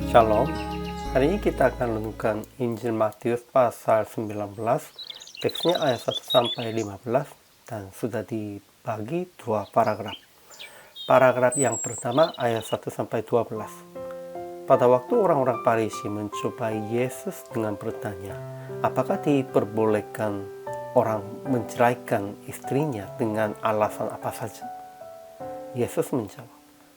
Shalom, hari ini kita akan renungkan Injil Matius pasal 19, teksnya ayat 1-15 dan sudah dibagi dua paragraf. Paragraf yang pertama ayat 1-12. Pada waktu orang-orang Farisi mencobai Yesus dengan bertanya, apakah diperbolehkan orang menceraikan istrinya dengan alasan apa saja? Yesus menjawab,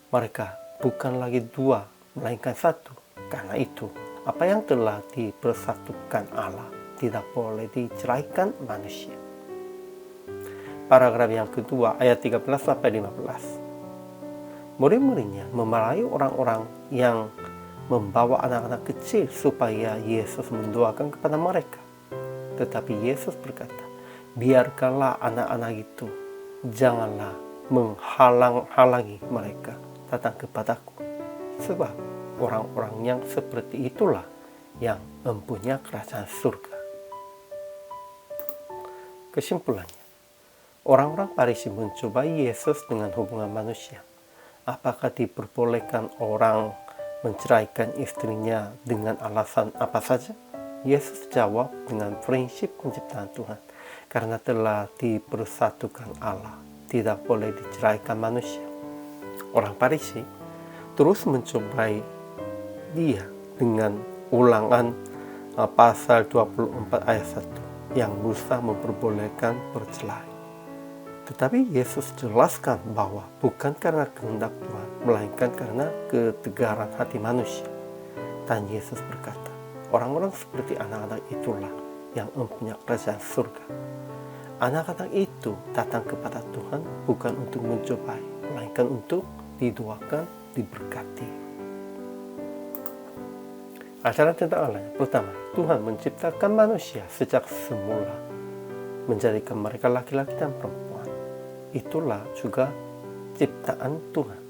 mereka bukan lagi dua, melainkan satu. Karena itu, apa yang telah dipersatukan Allah tidak boleh diceraikan manusia. Paragraf yang kedua, ayat 13-15. Murid-muridnya memarahi orang-orang yang membawa anak-anak kecil supaya Yesus mendoakan kepada mereka. Tetapi Yesus berkata, biarkanlah anak-anak itu, janganlah menghalang-halangi mereka datang kepadaku. Sebab orang-orang yang seperti itulah yang mempunyai kerajaan surga. Kesimpulannya, orang-orang Farisi mencobai Yesus dengan hubungan manusia. Apakah diperbolehkan orang menceraikan istrinya dengan alasan apa saja? Yesus jawab dengan prinsip penciptaan Tuhan. Karena telah dipersatukan Allah, tidak boleh diceraikan manusia. Orang Farisi terus mencobai dia dengan ulangan pasal 24 ayat 1 yang berusaha memperbolehkan perceraian. Tetapi Yesus jelaskan bahwa bukan karena kehendak Tuhan, melainkan karena ketegaran hati manusia. Dan Yesus berkata, orang-orang seperti anak-anak itulah yang mempunyai kerajaan surga. Anak-anak itu datang kepada Tuhan bukan untuk mencobai, melainkan untuk didoakan, diberkati. Ajaran tentang Allah. Pertama, Tuhan menciptakan manusia sejak semula, menjadikan mereka laki-laki dan perempuan. Itulah juga ciptaan Tuhan.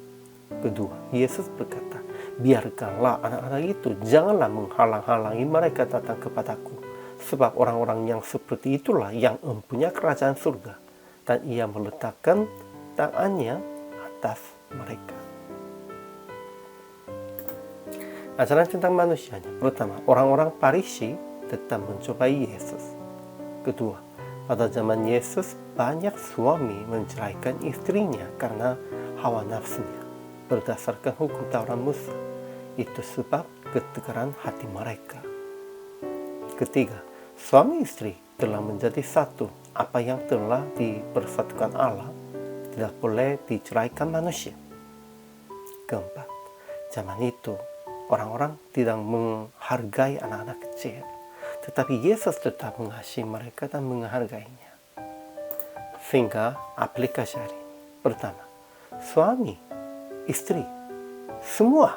Kedua, Yesus berkata, biarkanlah anak-anak itu, janganlah menghalang-halangi mereka datang kepadaku. Sebab orang-orang yang seperti itulah yang mempunyai kerajaan surga. Dan ia meletakkan tangannya atas mereka. Ajaran tentang manusianya. Pertama, orang-orang Farisi tetap mencobai Yesus. Kedua, pada zaman Yesus banyak suami menceraikan istrinya karena hawa nafsunya berdasarkan hukum Taurat Musa. Itu sebab ketegaran hati mereka. Ketiga, suami istri telah menjadi satu. Apa yang telah dipersatukan Allah tidak boleh diceraikan manusia. Keempat, zaman itu orang-orang tidak menghargai anak-anak kecil, tetapi Yesus tetap mengasihi mereka dan menghargainya. Sehingga aplikasi hari ini. Pertama, suami, istri, semua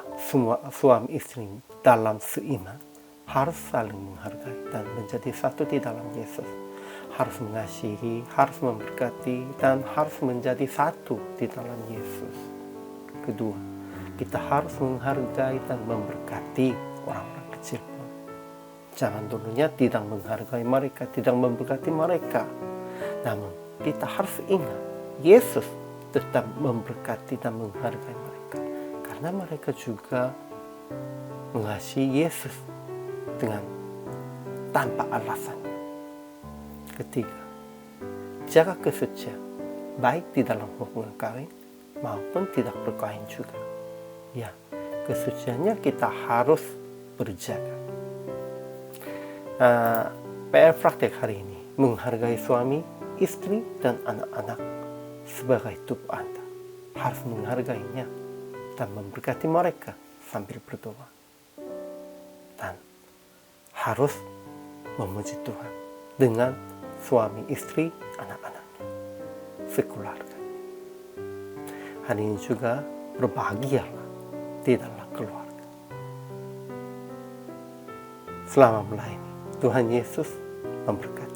suami istri dalam seiman harus saling menghargai dan menjadi satu di dalam Yesus. Harus mengasihi, harus memberkati, dan harus menjadi satu di dalam Yesus. Kedua, kita harus menghargai dan memberkati orang-orang kecil pun. Jangan dulunya tidak menghargai mereka, tidak memberkati mereka. Namun kita harus ingat, Yesus tetap memberkati dan menghargai mereka. Karena mereka juga mengasihi Yesus dengan tanpa alasan. Ketiga, jaga kesucian, baik di dalam hubungan kawin maupun tidak berkawin juga. Ya, kesuciannya kita harus berjaga. PR praktek hari ini, menghargai suami, istri, dan anak-anak sebagai tubuh Anda. Harus menghargainya dan memberkati mereka sambil berdoa. Dan harus memuji Tuhan dengan suami, istri, anak-anaknya, sekeluarga. Hari ini juga berbahagialah di dalam keluarga. Selamat melayani. Tuhan Yesus memberkati.